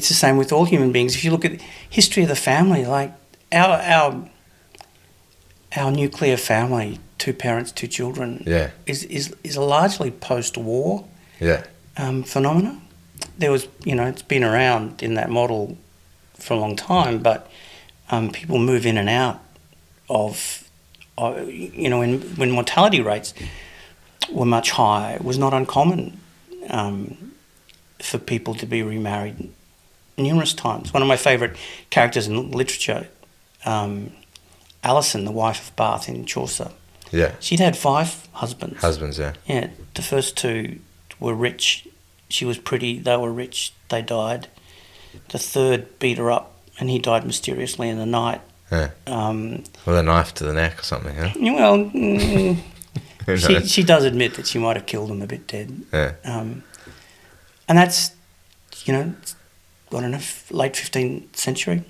it's the same with all human beings. If you look at the history of the family, like our nuclear family, 2 parents, 2 children, is a largely post-war phenomena. There was, it's been around in that model for a long time, but people move in and out of, when mortality rates were much higher, it was not uncommon for people to be remarried numerous times. One of my favourite characters in literature, Alison, the wife of Bath in Chaucer. Yeah. She'd had 5 husbands. Husbands, yeah. Yeah, the first 2 were rich. She was pretty, they were rich, they died. The third beat her up and he died mysteriously in the night. Yeah. With a knife to the neck or something, huh? Well, she does admit that she might have killed him a bit dead. Yeah. And that's, I don't know, late 15th century.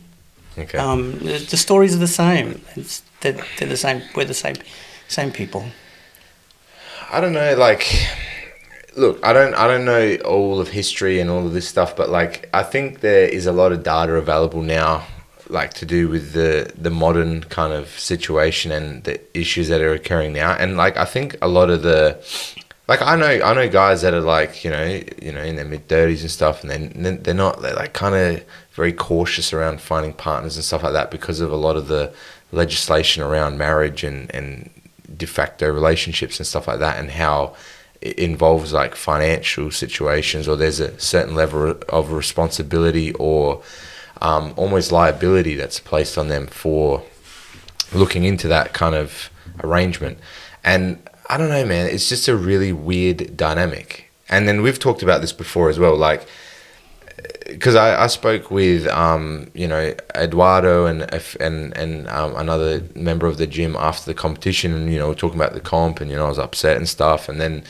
Okay. The stories are the same. They're the same. We're the same people. I don't know, look, I don't know all of history and all of this stuff, but I think there is a lot of data available now, to do with the modern kind of situation and the issues that are occurring now. And I think a lot of the, I know guys that are in their mid-30s and stuff, and they're kind of very cautious around finding partners and stuff like that because of a lot of the legislation around marriage and de facto relationships and stuff like that, and how it involves financial situations, or there's a certain level of responsibility or almost liability that's placed on them for looking into that kind of arrangement. And I don't know, man, it's just a really weird dynamic. And then we've talked about this before as well, because I spoke with Eduardo and another member of the gym after the competition, and we're talking about the comp, and I was upset and stuff, and then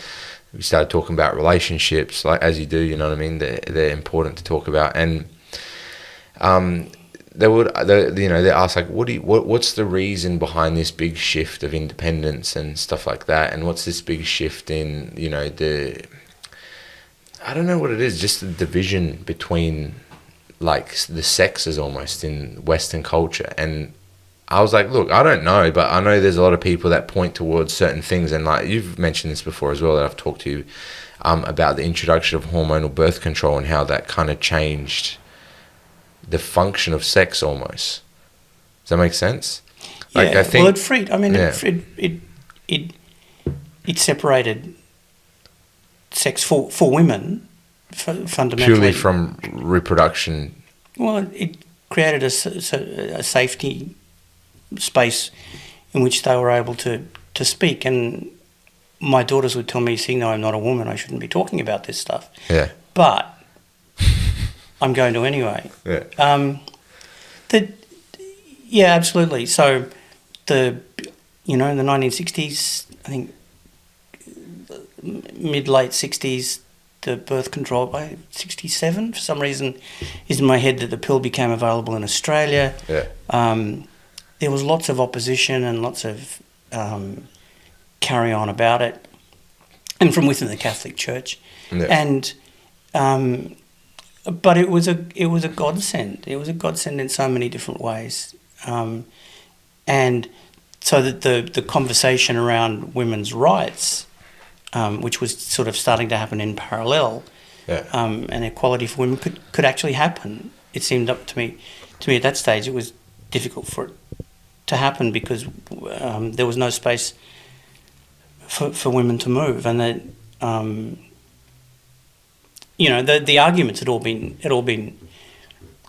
we started talking about relationships, as you do, you know what I mean? They're important to talk about, and they ask what's the reason behind this big shift of independence and stuff like that, and what's this big shift in I don't know what it is, just the division between the sexes almost in Western culture. And I was like, look, I don't know, but I know there's a lot of people that point towards certain things, and you've mentioned this before as well, that I've talked to you about the introduction of hormonal birth control and how that kind of changed the function of sex almost. Does that make sense? Yeah, I think, well, it freed. I mean, it separated sex for women fundamentally. Purely from reproduction. Well, it created a safety space in which they were able to speak. And my daughters would tell me, see, no, I'm not a woman, I shouldn't be talking about this stuff. Yeah. But I'm going to anyway. Yeah. Yeah, absolutely. So in the 1960s, I think mid-late 60s, the birth control by 67, for some reason, is in my head that the pill became available in Australia. Yeah. There was lots of opposition and lots of carry on about it, and from within the Catholic Church. Yeah. And but it was a godsend. It was a godsend in so many different ways, and so that the conversation around women's rights, which was sort of starting to happen in parallel, and equality for women could actually happen. It seemed up to me at that stage it was difficult for it to happen because there was no space for women to move, and that the arguments had all been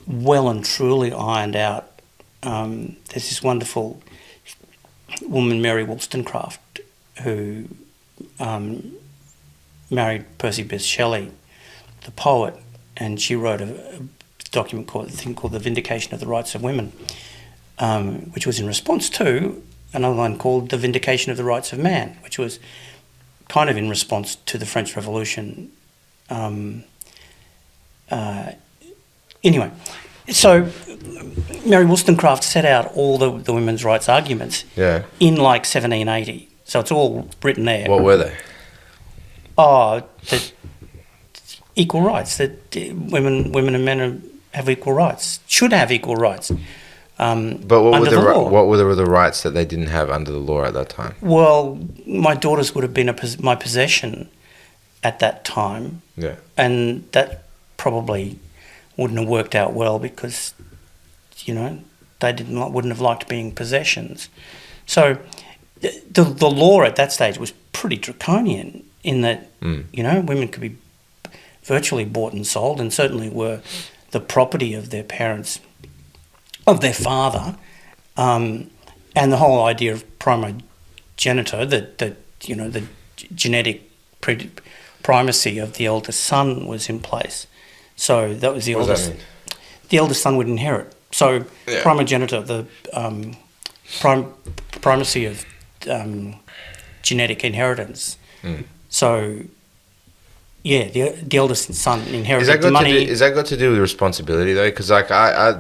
well and truly ironed out. There's this wonderful woman, Mary Wollstonecraft, who married Percy Bysshe Shelley, the poet, and she wrote a document called The Vindication of the Rights of Women, which was in response to another one called The Vindication of the Rights of Man, which was kind of in response to the French Revolution. Anyway, so Mary Wollstonecraft set out all the women's rights arguments in 1780. So it's all written there. What were they? Oh, that equal rights, that women and men have equal rights, should have equal rights. But what were the rights that they didn't have under the law at that time? Well, my daughters would have been my possession at that time. Yeah. And that probably wouldn't have worked out well because, you know, they wouldn't have liked being possessions. So the law at that stage was pretty draconian in that, you know, women could be virtually bought and sold, and certainly were the property of their parents, of their father, and the whole idea of primogeniture, that you know, the genetic primacy of the eldest son was in place. So that was the eldest. What does that mean? The eldest son would inherit. So primogeniture, the primacy of genetic inheritance. So. Yeah, the eldest son inherited the money. Is that got to do with responsibility though? Because like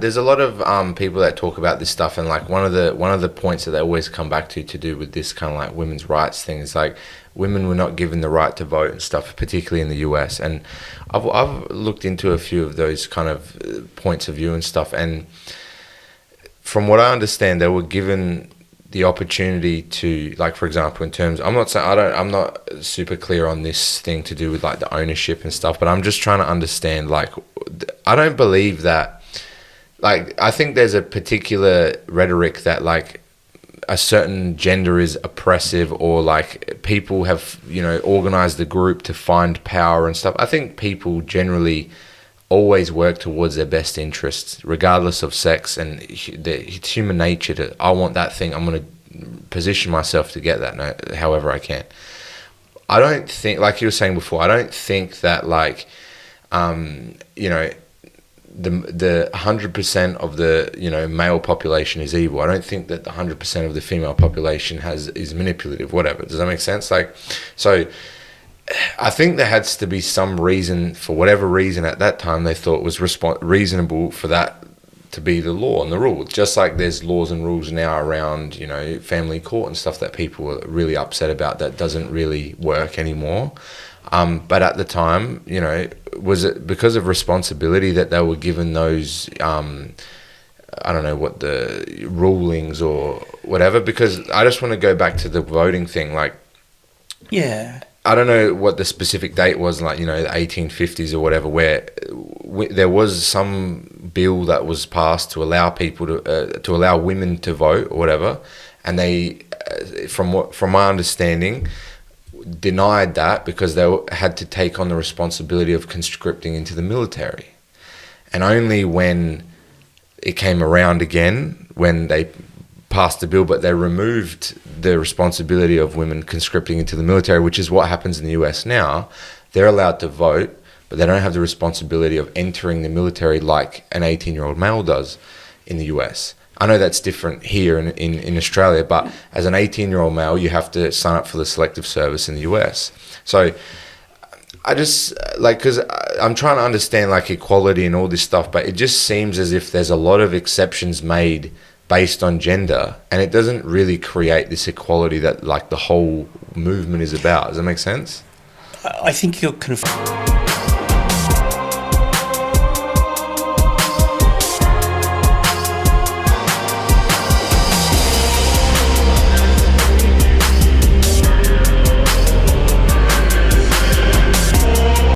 there's a lot of people that talk about this stuff, and like one of the points that they always come back to do with this kind of like women's rights thing is like women were not given the right to vote and stuff, particularly in the US. And I've looked into a few of those kind of points of view and stuff, and from what I understand, they were given the opportunity to, like, for example, in terms, I'm not super clear on this thing to do with like the ownership and stuff, but I'm just trying to understand, like, I don't believe that, like, I think there's a particular rhetoric that like a certain gender is oppressive, or like people have, you know, organized the group to find power and stuff. I think people generally always work towards their best interests, regardless of sex, and it's human nature to, I want that thing, I'm going to position myself to get that however I can. I don't think, like you were saying before, I don't think that like, you know, the 100% of the, you know, male population is evil. I don't think that the 100% of the female population is manipulative, whatever. Does that make sense? Like, so I think there has to be some reason, for whatever reason at that time they thought was reasonable for that to be the law and the rule. Just like there's laws and rules now around, you know, family court and stuff that people are really upset about that doesn't really work anymore. But at the time, you know, was it because of responsibility that they were given those, I don't know what the rulings or whatever? Because I just want to go back to the voting thing. Like, yeah, I don't know what the specific date was, like, you know, the 1850s or whatever, where there was some bill that was passed to allow people to allow women to vote or whatever, and they, from my understanding, denied that because they had to take on the responsibility of conscripting into the military. And only when it came around again, when they passed the bill, but they removed the responsibility of women conscripting into the military, which is what happens in the US now. They're allowed to vote, but they don't have the responsibility of entering the military like an 18-year-old male does in the US. I know that's different here in Australia, but as an 18-year-old male, you have to sign up for the selective service in the US. So I just, like, because I'm trying to understand, like, equality and all this stuff, but it just seems as if there's a lot of exceptions made based on gender, and it doesn't really create this equality that, like, the whole movement is about. Does that make sense? I think you're